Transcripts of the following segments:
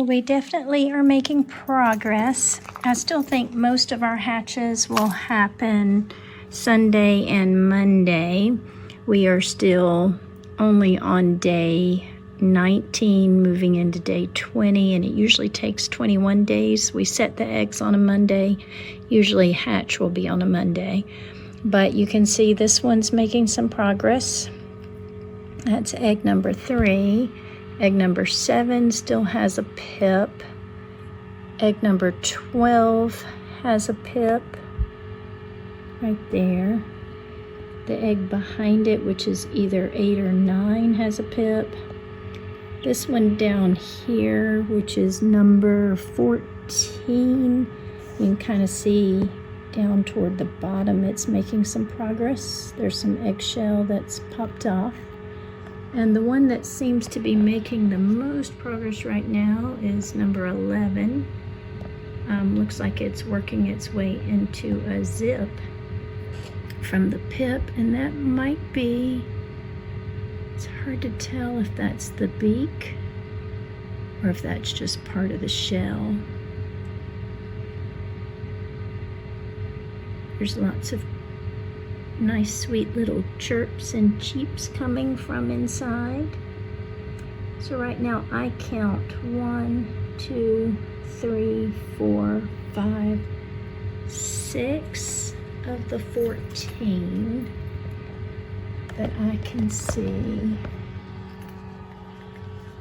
So we definitely are making progress. I still think most of our hatches will happen Sunday and Monday. We are still only on day 19, moving into day 20, and it usually takes 21 days. We set the eggs on a Monday. Usually hatch will be on a Monday. But you can see this one's making some progress. That's egg number 3. Egg number 7 still has a pip. Egg number 12 has a pip right there. The egg behind it, which is either 8 or 9, has a pip. This one down here, which is number 14, you can kind of see down toward the bottom it's making some progress. There's some eggshell that's popped off. And the one that seems to be making the most progress right now is number 11. Looks like it's working its way into a zip from the pip, and that might be, it's hard to tell if that's the beak or if that's just part of the shell. There's lots of nice sweet little chirps and cheeps coming from inside. So right now I count 1, 2, 3, 4, 5, 6 of the 14 that I can see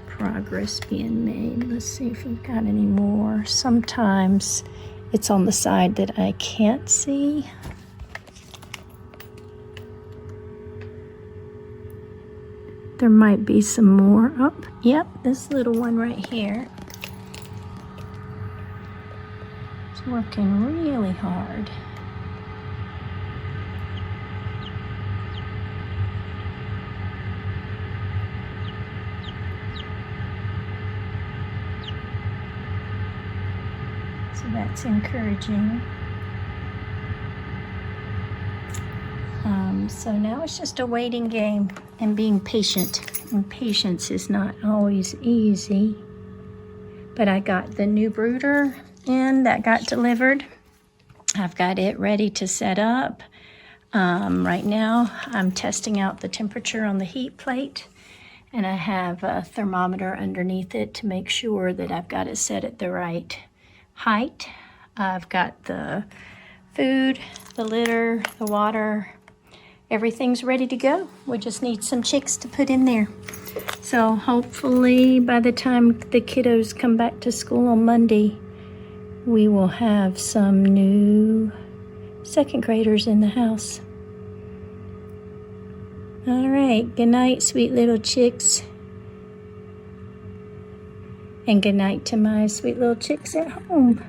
progress being made. Let's see if we've got any more. Sometimes it's on the side that I can't see. There might be some more. Oh, yep, this little one right here. It's working really hard. So that's encouraging. So now it's just a waiting game and being patient. And patience is not always easy. But I got the new brooder in that got delivered. I've got it ready to set up. Right now I'm testing out the temperature on the heat plate. And I have a thermometer underneath it to make sure that I've got it set at the right height. I've got the food, the litter, the water, everything's ready to go. We just need some chicks to put in there. So hopefully by the time the kiddos come back to school on Monday, we will have some new second graders in the house. All right, good night, sweet little chicks. And good night to my sweet little chicks at home.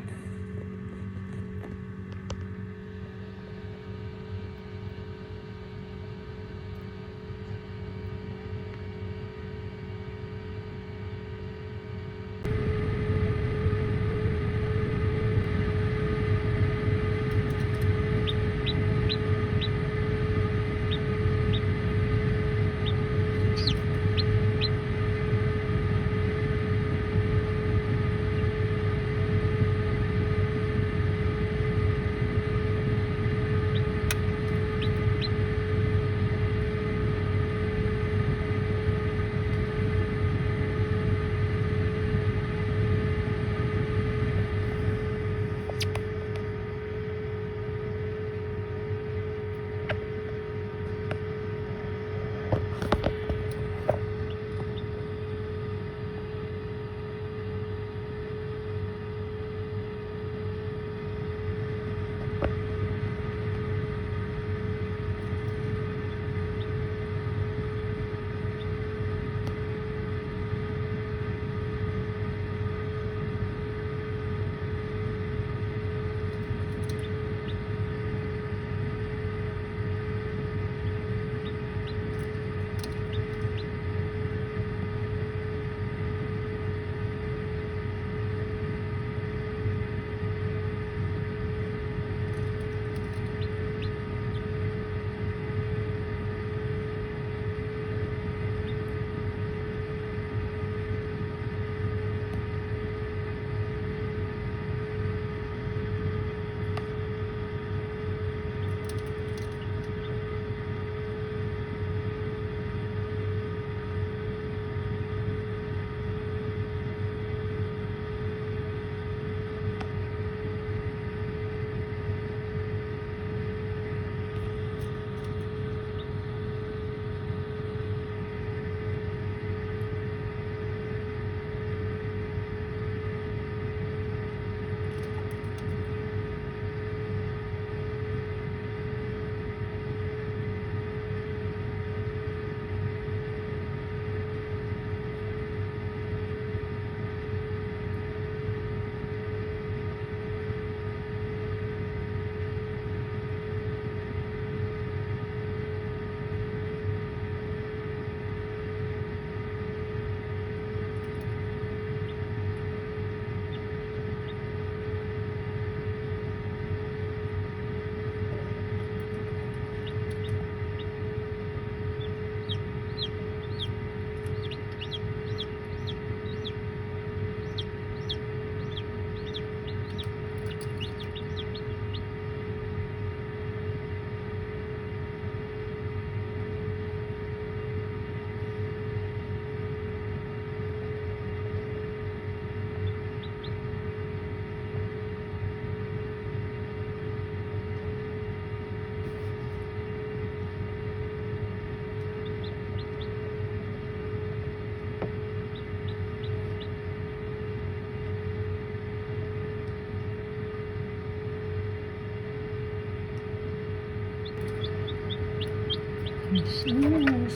There she is.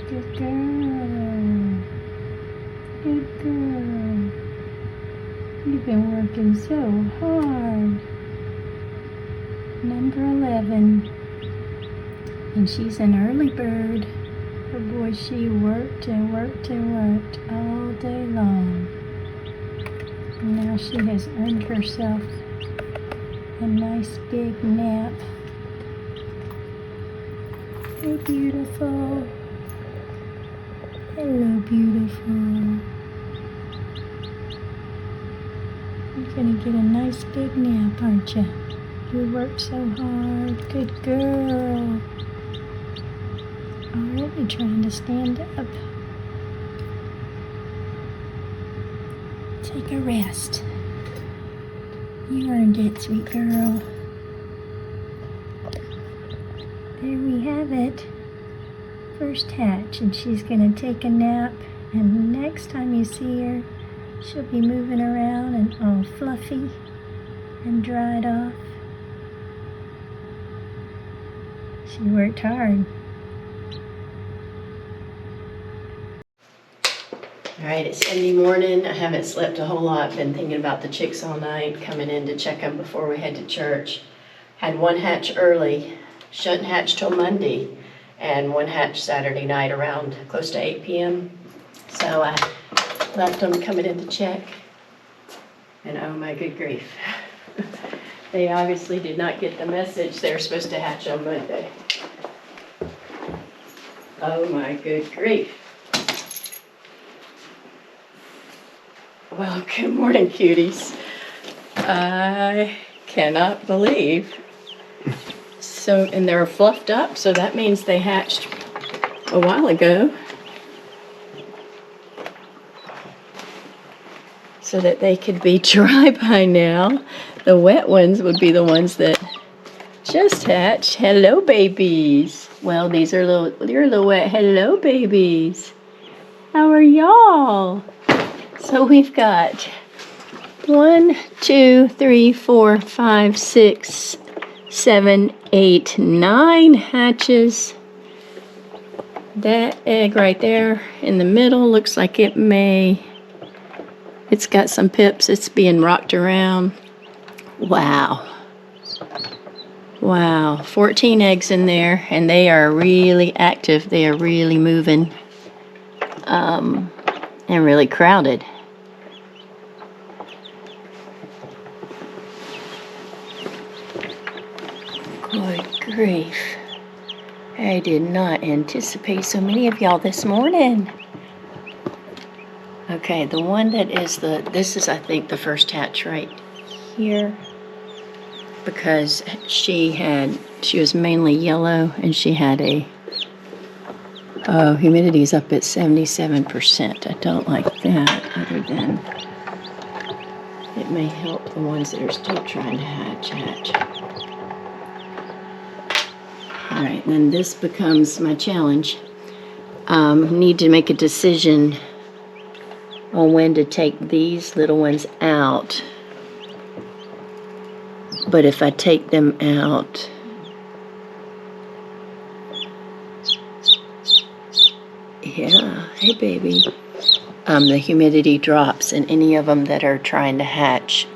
Good girl. Good girl. You've been working so hard. Number 11. And she's an early bird. Oh boy, she worked and worked and worked all day long. And now she has earned herself a nice big nap. Hey, beautiful. Hello, beautiful. You're gonna get a nice big nap, aren't you? You worked so hard. Good girl. Already trying to stand up. Take a rest. You earned it, sweet girl. There we have it. First hatch, and she's gonna take a nap, and next time you see her, she'll be moving around and all fluffy and dried off. She worked hard. All right, it's Sunday morning. I haven't slept a whole lot. Been thinking about the chicks all night, coming in to check them before we head to church. Had one hatch early, shouldn't hatch till Monday, and one hatch Saturday night around close to 8 p.m. So I left them coming in to check, and oh my good grief. They obviously did not get the message they're supposed to hatch on Monday. Oh my good grief. Well, good morning, cuties. I cannot believe. So, and they're fluffed up, so that means they hatched a while ago. So that they could be dry by now. The wet ones would be the ones that just hatched. Hello, babies. Well, they're a little wet. Hello, babies. How are y'all? So we've got 1, 2, 3, 4, 5, 6, 7, 8, 9 hatches. That egg right there in the middle looks like it's got some pips. It's being rocked around. Wow. Wow, 14 eggs in there, and they are really active. They are really moving and really crowded. Good grief. I did not anticipate so many of y'all this morning. Okay, the one that is this is I think the first hatch right here, because she was mainly yellow, and she had humidity's up at 77%. I don't like that, other than it may help the ones that are still trying to hatch. All right, then this becomes my challenge. Need to make a decision on when to take these little ones out. But if I take them out, yeah, hey baby, the humidity drops, and any of them that are trying to hatch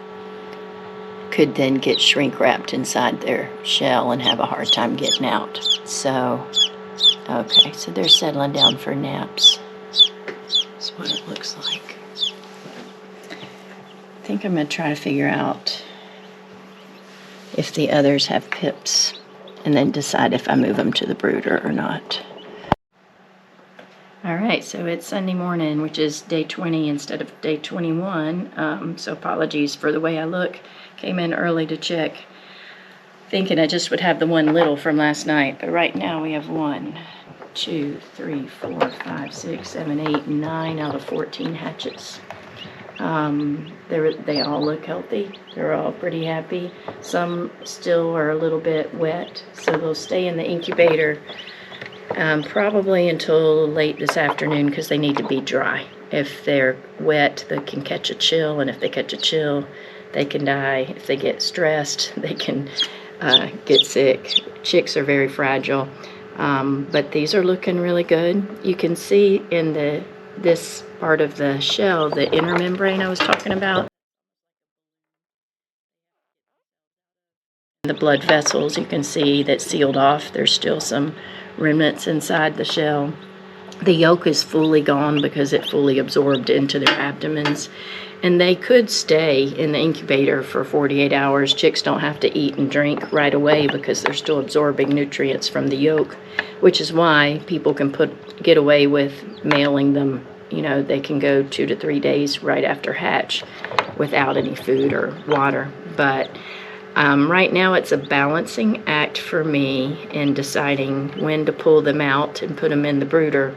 could then get shrink wrapped inside their shell and have a hard time getting out. So, okay, so they're settling down for naps. That's what it looks like. I think I'm going to try to figure out if the others have pips, and then decide if I move them to the brooder or not. All right, so it's Sunday morning, which is day 20 instead of day 21. So apologies for the way I look. Came in early to check, thinking I just would have the one little from last night. But right now we have 1, 2, 3, 4, 5, 6, 7, 8, 9 out of 14 hatches. They all look healthy. They're all pretty happy. Some still are a little bit wet, so they'll stay in the incubator probably until late this afternoon, because they need to be dry. If they're wet, they can catch a chill, and if they catch a chill, they can die. If they get stressed, they can get sick. Chicks are very fragile. But these are looking really good. You can see in this part of the shell, the inner membrane I was talking about, the blood vessels, you can see that sealed off. There's still some remnants inside the shell. The yolk is fully gone because it fully absorbed into their abdomens. And they could stay in the incubator for 48 hours. Chicks don't have to eat and drink right away because they're still absorbing nutrients from the yolk, which is why people can get away with mailing them. You know, they can go 2 to 3 days right after hatch without any food or water. But right now it's a balancing act for me in deciding when to pull them out and put them in the brooder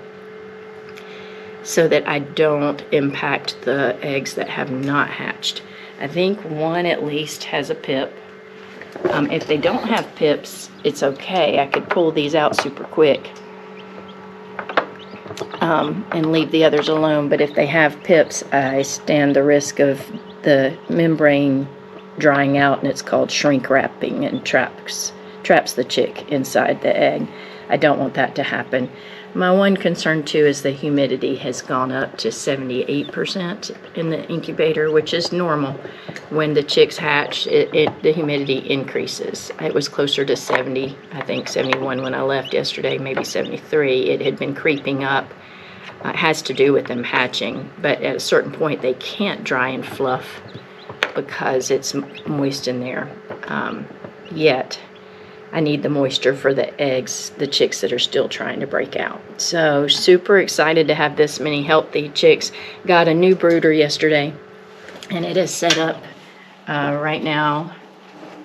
so that I don't impact the eggs that have not hatched. I think one at least has a pip. If they don't have pips, it's okay. I could pull these out super quick and leave the others alone. But if they have pips, I stand the risk of the membrane drying out, and it's called shrink wrapping, and traps the chick inside the egg. I don't want that to happen. My one concern too is the humidity has gone up to 78% in the incubator, which is normal. When the chicks hatch, the humidity increases. It was closer to 70, I think 71 when I left yesterday, maybe 73. It had been creeping up. It has to do with them hatching, but at a certain point they can't dry and fluff because it's moist in there. Yet I need the moisture for the eggs, the chicks that are still trying to break out. So super excited to have this many healthy chicks. Got a new brooder yesterday, and it is set up right now.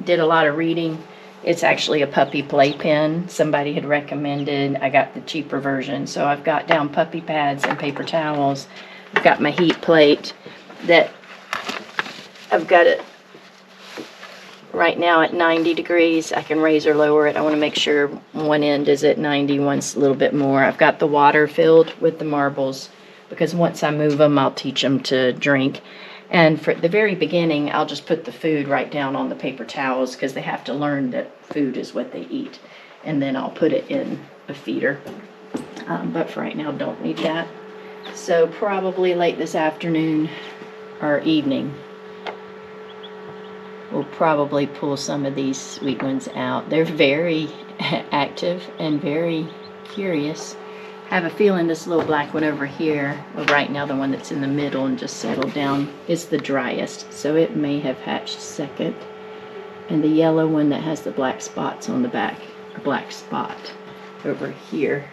Did a lot of reading. It's actually a puppy playpen. Somebody had recommended. I got the cheaper version. So I've got down puppy pads and paper towels. I've got my heat plate that I've got it right now at 90 degrees. I can raise or lower it. I want to make sure one end is at 90, one's a little bit more. I've got the water filled with the marbles because once I move them, I'll teach them to drink. And for the very beginning, I'll just put the food right down on the paper towels because they have to learn that food is what they eat. And then I'll put it in a feeder. But for right now, don't need that. So probably late this afternoon or evening, we'll probably pull some of these sweet ones out. They're very active and very curious. I have a feeling this little black one over here, well, right now the one that's in the middle and just settled down, is the driest. So it may have hatched second. And the yellow one that has the black spots on the back, a black spot over here,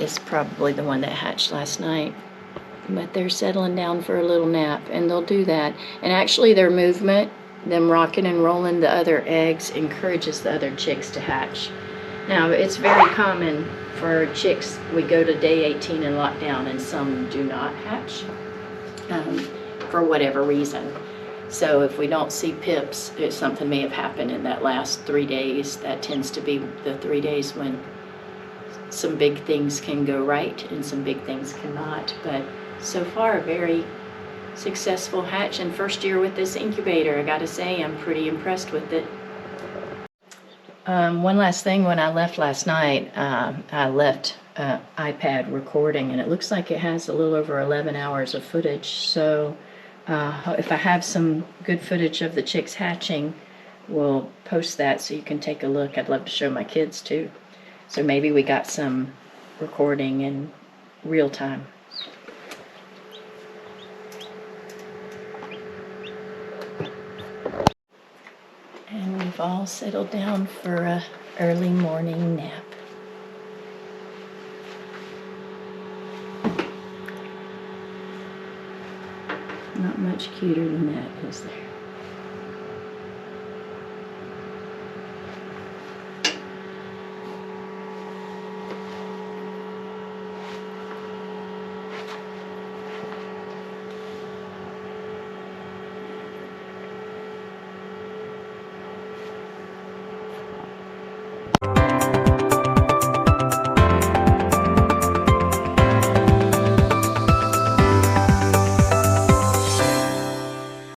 is probably the one that hatched last night. But they're settling down for a little nap, and they'll do that. And actually their movement, them rocking and rolling the other eggs, encourages the other chicks to hatch. Now, it's very common for chicks, we go to day 18 and lock down, and some do not hatch for whatever reason. So if we don't see pips, something may have happened in that last 3 days. That tends to be the 3 days when some big things can go right and some big things cannot. But so far, a very successful hatch and first year with this incubator. I gotta say, I'm pretty impressed with it. One last thing, when I left last night, I left iPad recording, and it looks like it has a little over 11 hours of footage. So if I have some good footage of the chicks hatching, we'll post that so you can take a look. I'd love to show my kids too. So maybe we got some recording in real time. And we've all settled down for a early morning nap. Not much cuter than that, is there?